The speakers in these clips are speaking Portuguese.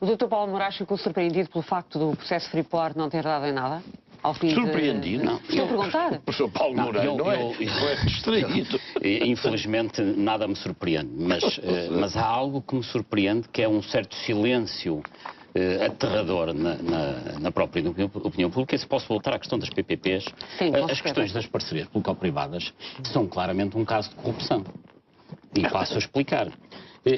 O Dr. Paulo Moraes ficou surpreendido pelo facto do processo Freeport não ter dado em nada? Ao fim Surpreendido? Não. Estou a perguntar. O professor Paulo Moraes não é distraído. Infelizmente nada me surpreende, mas há algo que me surpreende, que é um certo silêncio aterrador na própria opinião pública. E se posso voltar à questão das PPPs, sim, as questões das parcerias público-privadas são claramente um caso de corrupção. E passo a explicar.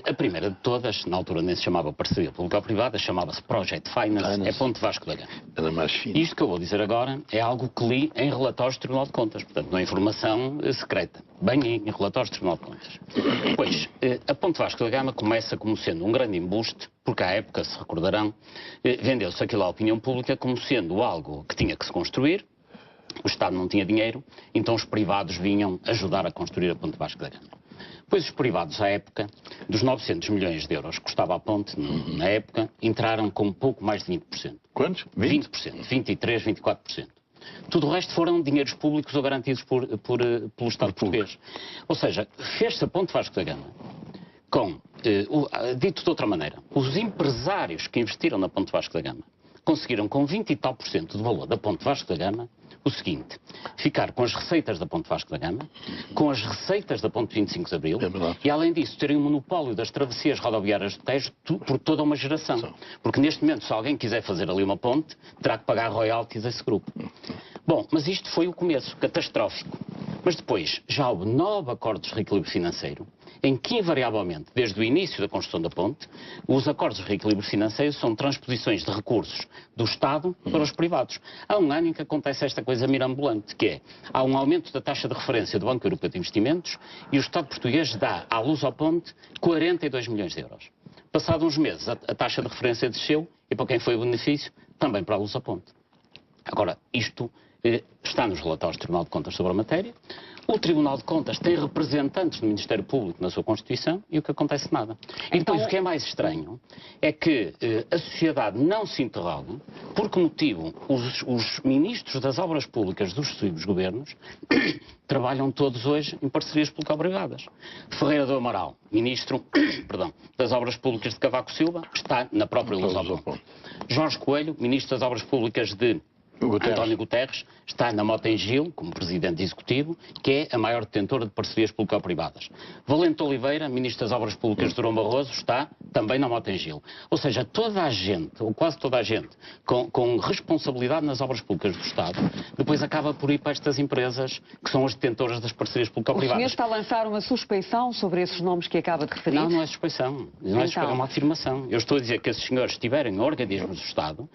A primeira de todas, na altura nem se chamava parceria público-privada, chamava-se Project Finance, é Ponte Vasco da Gama. Era mais fino. Isto que eu vou dizer agora é algo que li em relatórios do Tribunal de Contas, portanto não é informação secreta, bem em relatórios do Tribunal de Contas. Pois, a Ponte Vasco da Gama começa como sendo um grande embuste, porque à época, se recordarão, vendeu-se aquilo à opinião pública como sendo algo que tinha que se construir, o Estado não tinha dinheiro, então os privados vinham ajudar a construir a Ponte Vasco da Gama. Pois os privados, à época, dos 900 milhões de euros que custava a ponte, na época, entraram com pouco mais de 20%. Quantos? 20%, 23%, 24%. Tudo o resto foram dinheiros públicos ou garantidos pelo Estado português. Ou seja, fez-se a Ponte Vasco da Gama com, dito de outra maneira, os empresários que investiram na Ponte Vasco da Gama conseguiram com 20 e tal por cento do valor da Ponte Vasco da Gama o seguinte: ficar com as receitas da Ponte Vasco da Gama, com as receitas da Ponte 25 de Abril e, além disso, terem o monopólio das travessias rodoviárias do Tejo por toda uma geração. Porque, neste momento, se alguém quiser fazer ali uma ponte, terá que pagar royalties a esse grupo. Bom, mas isto foi o começo, catastrófico. Mas depois já houve 9 acordos de reequilíbrio financeiro, em que, invariavelmente, desde o início da construção da ponte, os acordos de reequilíbrio financeiro são transposições de recursos do Estado para os privados. Há um ano em que acontece esta coisa mirabolante, que é, há um aumento da taxa de referência do Banco Europeu de Investimentos e o Estado português dá à Luz ao Ponte 42 milhões de euros. Passados uns meses, a taxa de referência desceu e, para quem foi o benefício, também para a Luz ao Ponte. Agora, isto está nos relatórios do Tribunal de Contas sobre a matéria. O Tribunal de Contas tem representantes do Ministério Público na sua Constituição e o que acontece nada. E depois o que é mais estranho é que a sociedade não se interroga por que motivo os ministros das obras públicas dos sucessivos governos trabalham todos hoje em parcerias público-privadas. Ferreira do Amaral, ministro das obras públicas de Cavaco Silva, está na própria Luz ao Ponte. Jorge Coelho, ministro das obras públicas de António Guterres, está na Mota-Engil, como presidente executivo, que é a maior detentora de parcerias público-privadas. Valente Oliveira, ministro das Obras Públicas de Durão Barroso, está também na Mota-Engil. Ou seja, toda a gente, ou quase toda a gente, com responsabilidade nas obras públicas do Estado, depois acaba por ir para estas empresas que são as detentoras das parcerias público-privadas. O senhor está a lançar uma suspeição sobre esses nomes que acaba de referir? Não, não é suspeição. Não é uma afirmação. Eu estou a dizer que esses senhores estiverem em organismos do Estado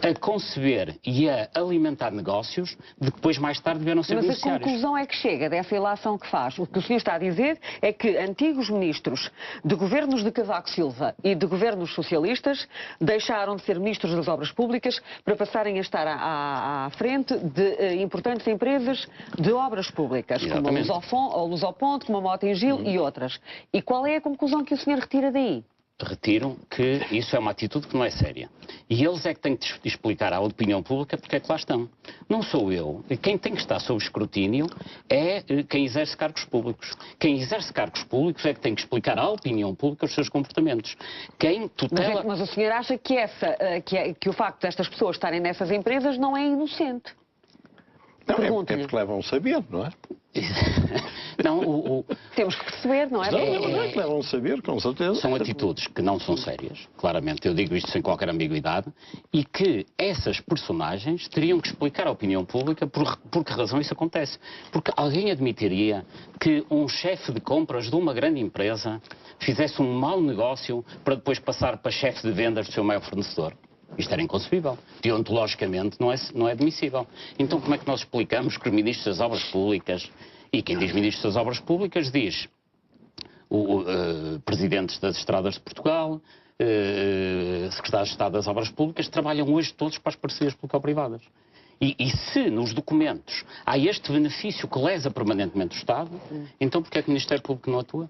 a conceber e a alimentar negócios de que depois mais tarde vieram ser beneficiários. Mas a conclusão é que chega dessa ilação que faz. O que o senhor está a dizer é que antigos ministros de governos de Cavaco Silva e de governos socialistas deixaram de ser ministros das obras públicas para passarem a estar à frente de importantes empresas de obras públicas, exatamente, como a Luz ao Ponte, como a Mota-Engil e outras. E qual é a conclusão que o senhor retira daí? Retiro que isso é uma atitude que não é séria. E eles é que têm que explicar à opinião pública porque é que lá estão. Não sou eu. Quem tem que estar sob escrutínio é quem exerce cargos públicos. Quem exerce cargos públicos é que tem que explicar à opinião pública os seus comportamentos. Quem tutela... Mas o senhor acha que o facto destas pessoas estarem nessas empresas não é inocente? Não, é porque levam a saber, não é? Não, Temos que perceber, não é? Não, é que levam a saber, com certeza. São atitudes que não são sérias, claramente, eu digo isto sem qualquer ambiguidade, e que essas personagens teriam que explicar à opinião pública por que razão isso acontece. Porque alguém admitiria que um chefe de compras de uma grande empresa fizesse um mau negócio para depois passar para chefe de vendas do seu maior fornecedor? Isto era inconcebível. Deontologicamente não é admissível. Então como é que nós explicamos que os ministros das obras públicas, e quem diz ministros das obras públicas diz presidentes das estradas de Portugal, secretários de Estado das obras públicas, trabalham hoje todos para as parcerias público-privadas. E se nos documentos há este benefício que lesa permanentemente o Estado, então porquê é que o Ministério Público não atua?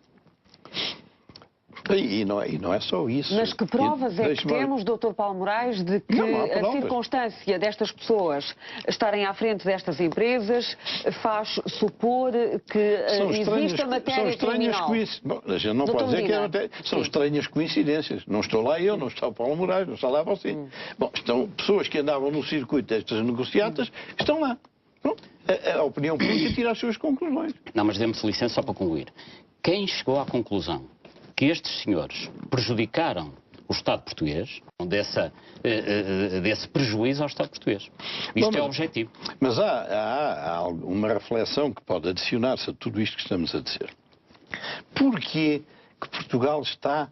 E não é só isso. Mas que provas é que temos, Dr. Paulo Moraes, de que a circunstância destas pessoas estarem à frente destas empresas faz supor que existe a matéria criminal? Bom, a gente não pode dizer que é matéria. São estranhas coincidências. Não estou lá eu, não está o Paulo Moraes, não está lá você. Bom, estão pessoas que andavam no circuito destas negociatas, que estão lá. Bom, a opinião pública tira as suas conclusões. Não, mas dê-me licença só para concluir. Quem chegou à conclusão que estes senhores prejudicaram o Estado português, desse prejuízo ao Estado português. Isto é o objetivo. Mas há uma reflexão que pode adicionar-se a tudo isto que estamos a dizer. Porquê que Portugal está,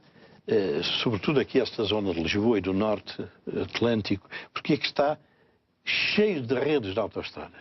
sobretudo aqui esta zona de Lisboa e do Norte Atlântico, porquê que está cheio de redes de autoestradas?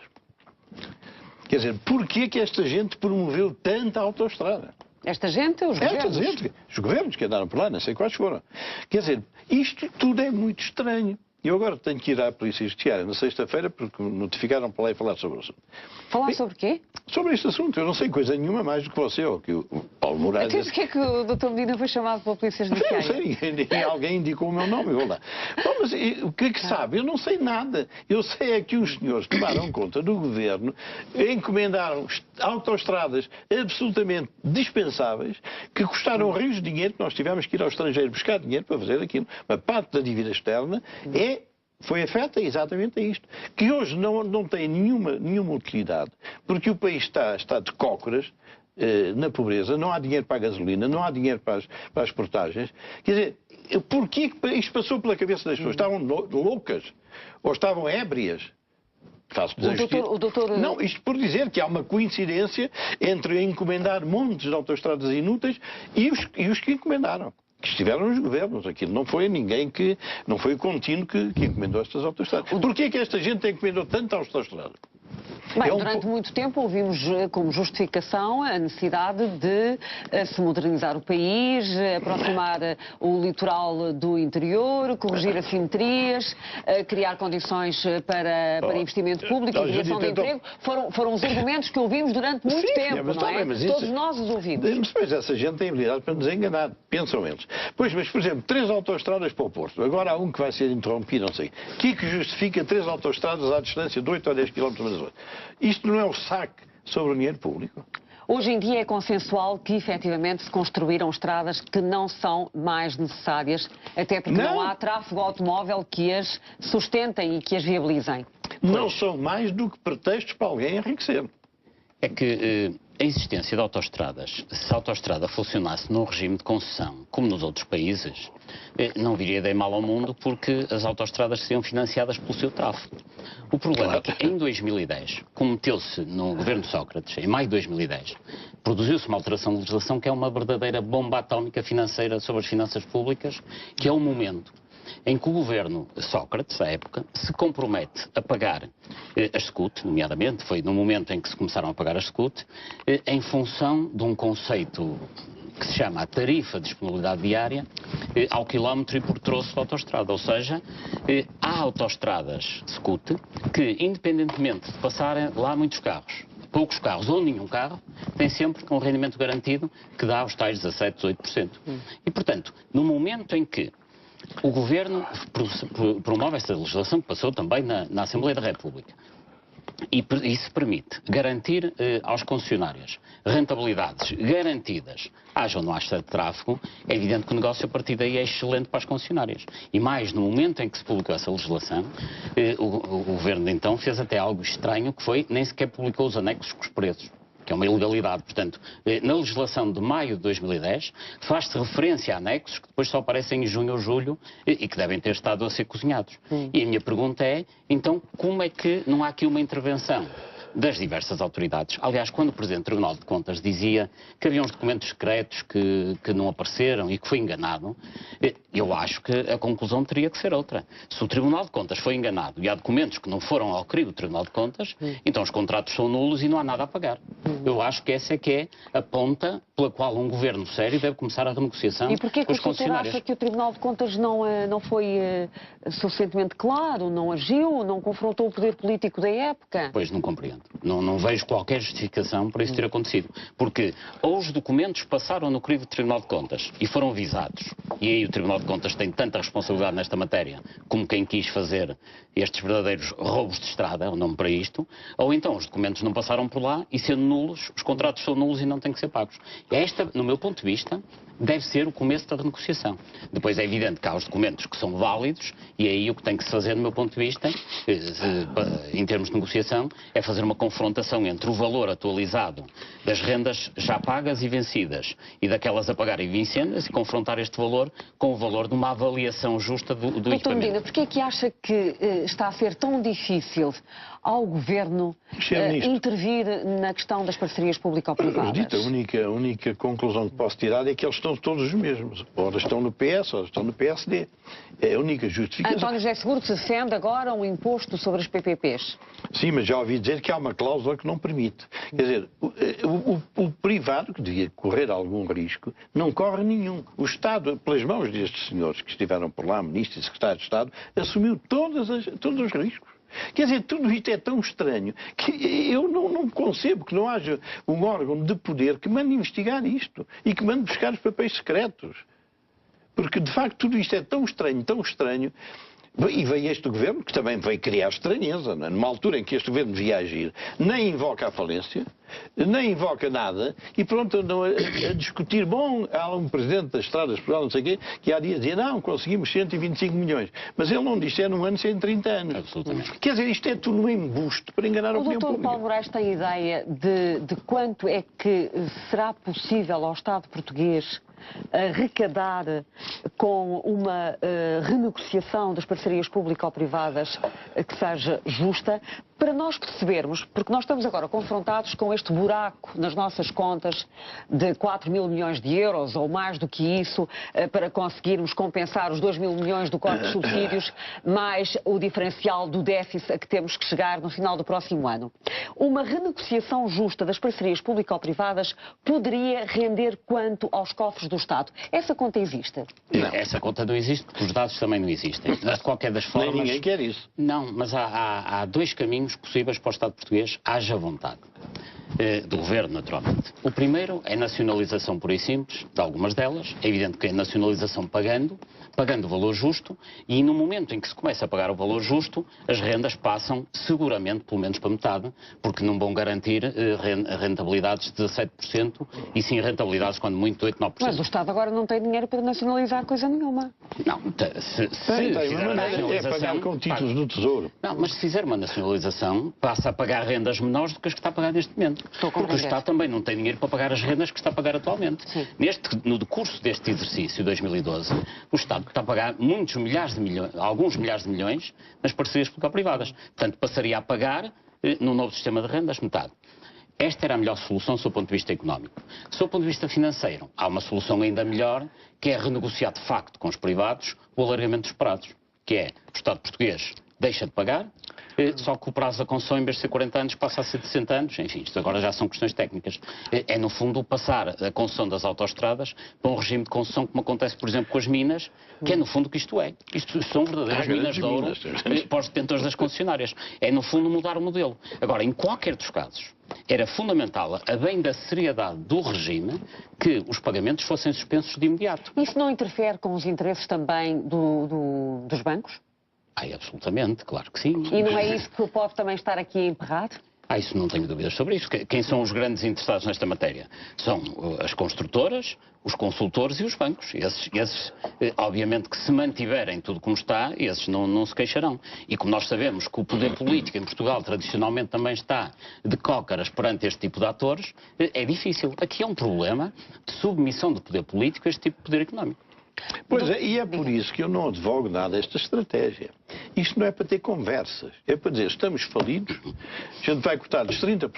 Quer dizer, porquê que esta gente promoveu tanta autoestrada? Esta gente, os governos? Os governos que andaram por lá, não sei quais foram. Quer dizer, isto tudo é muito estranho. Eu agora tenho que ir à Polícia Judiciária na sexta-feira porque me notificaram para lá e falar sobre o assunto. Falar sobre quê? Sobre este assunto. Eu não sei coisa nenhuma mais do que você ou que o Paulo Moraes. Até porque é que o Dr. Medina foi chamado pela Polícia Judiciária? Eu não sei. Alguém indicou o meu nome. Eu vou lá. Bom, mas o que é que sabe? Eu não sei nada. Eu sei é que os senhores tomaram conta do governo, encomendaram autoestradas absolutamente dispensáveis, que custaram rios de dinheiro, que nós tivemos que ir ao estrangeiro buscar dinheiro para fazer aquilo. Uma parte da dívida externa foi afeta exatamente a isto. Que hoje não tem nenhuma utilidade, porque o país está de cócoras na pobreza, não há dinheiro para a gasolina, não há dinheiro para as portagens. Quer dizer, porquê que isto passou pela cabeça das pessoas? Estavam loucas? Ou estavam ébrias? Não, isto por dizer que há uma coincidência entre encomendar montes de autoestradas inúteis e os que encomendaram. Que estiveram nos governos. Aquilo não foi ninguém não foi o contínuo que encomendou estas autoestradas. Porquê que esta gente encomendou tanta autoestrada? Bem, durante muito tempo ouvimos como justificação a necessidade de se modernizar o país, aproximar o litoral do interior, corrigir assimetrias, criar condições para investimento público e criação de emprego. Foram os argumentos que ouvimos durante muito tempo, não é? Todos nós os ouvimos. Mas essa gente tem habilidade para nos enganar, pensam eles. Pois, mas, por exemplo, 3 autoestradas para o Porto. Agora há um que vai ser interrompido, não sei. O que justifica 3 autoestradas à distância de 8 ou 10 km mais ou menos? Isto não é o saque sobre o dinheiro público? Hoje em dia é consensual que efetivamente se construíram estradas que não são mais necessárias, até porque não há tráfego automóvel que as sustentem e que as viabilizem. Não são mais do que pretextos para alguém enriquecer. É que a existência de autoestradas, se a autoestrada funcionasse num regime de concessão, como nos outros países, não viria de mal ao mundo porque as autoestradas seriam financiadas pelo seu tráfego. O problema é que em 2010, cometeu-se no governo de Sócrates, em maio de 2010, produziu-se uma alteração de legislação que é uma verdadeira bomba atómica financeira sobre as finanças públicas, que é o momento em que o governo Sócrates, à época, se compromete a pagar as SCUT, nomeadamente, foi no momento em que se começaram a pagar as SCUT, em função de um conceito que se chama a tarifa de disponibilidade diária ao quilómetro e por troço de autoestrada. Ou seja, há autoestradas SCUT que, independentemente de passarem lá muitos carros, poucos carros ou nenhum carro, tem sempre um rendimento garantido que dá os tais 17, 18%. E, portanto, no momento em que o Governo promove esta legislação que passou também na Assembleia da República e isso permite garantir aos concessionários rentabilidades garantidas, haja ou não haja de tráfego, é evidente que o negócio a partir daí é excelente para as concessionárias. E mais, no momento em que se publicou essa legislação, o Governo então fez até algo estranho, que foi nem sequer publicou os anexos com os preços, que é uma ilegalidade. Portanto, na legislação de maio de 2010, faz-se referência a anexos que depois só aparecem em junho ou julho e que devem ter estado a ser cozinhados. E a minha pergunta é, então, como é que não há aqui uma intervenção das diversas autoridades? Aliás, quando o Presidente do Tribunal de Contas dizia que havia uns documentos secretos que não apareceram e que foi enganado, eu acho que a conclusão teria que ser outra. Se o Tribunal de Contas foi enganado e há documentos que não foram ao crivo do Tribunal de Contas, então os contratos são nulos e não há nada a pagar. Eu acho que essa é que é a ponta pela qual um governo sério deve começar a renegociação com os concessionários. E porquê que o senhor acha que o Tribunal de Contas não foi suficientemente claro, não agiu, não confrontou o poder político da época? Pois, não compreendo. Exatamente. Não vejo qualquer justificação para isso ter acontecido. Porque ou os documentos passaram no crivo do Tribunal de Contas e foram visados, e aí o Tribunal de Contas tem tanta responsabilidade nesta matéria como quem quis fazer estes verdadeiros roubos de estrada, é o nome para isto, ou então os documentos não passaram por lá e, sendo nulos, os contratos são nulos e não têm que ser pagos. Esta, no meu ponto de vista, deve ser o começo da renegociação. Depois é evidente que há os documentos que são válidos e aí o que tem que se fazer, do meu ponto de vista, em termos de negociação, é fazer uma confrontação entre o valor atualizado das rendas já pagas e vencidas e daquelas a pagar e vencidas e confrontar este valor com o valor de uma avaliação justa do Doutor Medina, equipamento. porquê é que acha que está a ser tão difícil ao Governo intervir na questão das parcerias público-privadas? Dito, a única conclusão que posso tirar é que eles estão todos os mesmos. Ora estão no PS, ora estão no PSD. É a única justificação. António José Seguro defende agora um imposto sobre as PPPs. Sim, mas já ouvi dizer que há uma cláusula que não permite. Quer dizer, o privado, que devia correr algum risco, não corre nenhum. O Estado, pelas mãos destes senhores que estiveram por lá, ministros e secretários de Estado, assumiu todos os riscos. Quer dizer, tudo isto é tão estranho que eu não concebo que não haja um órgão de poder que mande investigar isto e que mande buscar os papéis secretos. Porque, de facto, tudo isto é tão estranho. E veio este governo, que também veio criar estranheza, né? Numa altura em que este governo devia agir, nem invoca a falência, nem invoca nada, e pronto, andam a discutir. Bom, há um presidente das Estradas de Portugal, não sei o quê, que há dias dizia, não, conseguimos 125 milhões. Mas ele não disse, é num ano, se é em 30 anos. Absolutamente. Quer dizer, isto é tudo um embuste para enganar a opinião O doutor pública. Paulo Moraes tem ideia de quanto é que será possível ao Estado português arrecadar com uma renegociação das parcerias público-privadas que seja justa, para nós percebermos, porque nós estamos agora confrontados com este buraco nas nossas contas de 4 mil milhões de euros ou mais do que isso, para conseguirmos compensar os 2 mil milhões do corte de subsídios, mais o diferencial do déficit a que temos que chegar no final do próximo ano. Uma renegociação justa das parcerias público-privadas poderia render quanto aos cofres do Estado? Essa conta existe? Não. Essa conta não existe porque os dados também não existem. Mas de qualquer das formas... Nem ninguém quer isso. Não, mas há dois caminhos possíveis para o Estado português, haja vontade. Do Governo, naturalmente. O primeiro é a nacionalização pura e simples de algumas delas. É evidente que é a nacionalização pagando o valor justo, e no momento em que se começa a pagar o valor justo, as rendas passam seguramente, pelo menos para metade, porque não vão garantir rentabilidades de 17% e sim rentabilidades, quando muito, de 8-9%. Mas o Estado agora não tem dinheiro para nacionalizar coisa nenhuma. Não, se fizer a nacionalização... É pagar com títulos do Tesouro. Não, mas se fizer uma nacionalização, passa a pagar rendas menores do que as que está a pagar neste momento. Porque o Estado também não tem dinheiro para pagar as rendas que está a pagar atualmente. No decurso deste exercício, 2012, o Estado está a pagar muitos milhares de milhões, alguns milhares de milhões, nas parcerias público-privadas. Portanto, passaria a pagar, no novo sistema de rendas, metade. Esta era a melhor solução do seu ponto de vista económico. Do seu ponto de vista financeiro, há uma solução ainda melhor, que é renegociar de facto com os privados o alargamento dos prazos, que é o Estado português deixa de pagar, só que o prazo da concessão, em vez de ser 40 anos, passa a ser de 60 anos. Enfim, isto agora já são questões técnicas. É, no fundo, passar a concessão das autoestradas para um regime de concessão, como acontece, por exemplo, com as minas, que é, no fundo, o que isto é. Isto são verdadeiras minas de ouro para os detentores das concessionárias. É, no fundo, mudar o modelo. Agora, em qualquer dos casos, era fundamental, a bem da seriedade do regime, que os pagamentos fossem suspensos de imediato. Isso não interfere com os interesses também dos bancos? Absolutamente, claro que sim. E não é isso que pode também estar aqui emperrado? Isso não tenho dúvidas sobre isso. Quem são os grandes interessados nesta matéria? São as construtoras, os consultores e os bancos. Esses, obviamente, que se mantiverem tudo como está, esses não se queixarão. E como nós sabemos que o poder político em Portugal tradicionalmente também está de cócaras perante este tipo de atores, é difícil. Aqui é um problema de submissão do poder político a este tipo de poder económico. Pois é, e é por isso que eu não advogo nada a esta estratégia. Isto não é para ter conversas, é para dizer, estamos falidos, a gente vai cortar-lhes 30%.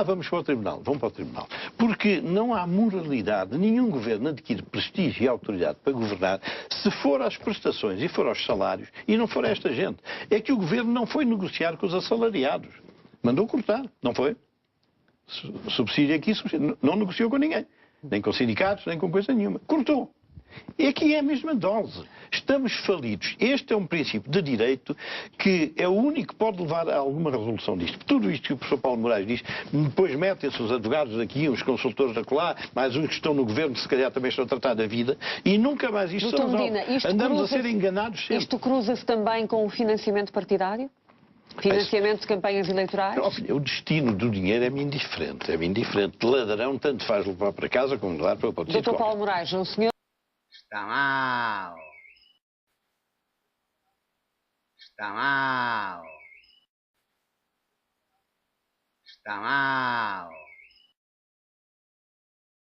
Vamos para o Tribunal, vão para o Tribunal. Porque não há moralidade, nenhum governo adquire prestígio e autoridade para governar se for às prestações e for aos salários e não for a esta gente. É que o governo não foi negociar com os assalariados. Mandou cortar, não foi? Subsídio aqui, subsídio. Não negociou com ninguém. Nem com sindicatos, nem com coisa nenhuma. Cortou. Aqui é a mesma dose. Estamos falidos. Este é um princípio de direito que é o único que pode levar a alguma resolução disto. Tudo isto que o professor Paulo Moraes diz, depois metem-se os advogados daqui, os consultores da lá, mais uns que estão no governo, se calhar também estão a tratar da vida, e nunca mais isto Doutor são Medina, andamos a ser enganados sempre. Isto cruza-se também com o financiamento partidário? Financiamento de campanhas eleitorais? O destino do dinheiro é-me indiferente. É-me indiferente. De ladrão, tanto faz levar para casa como levar para o outro sítio. Doutor Paulo Moraes, o senhor... Está mal. Está mal. Está mal.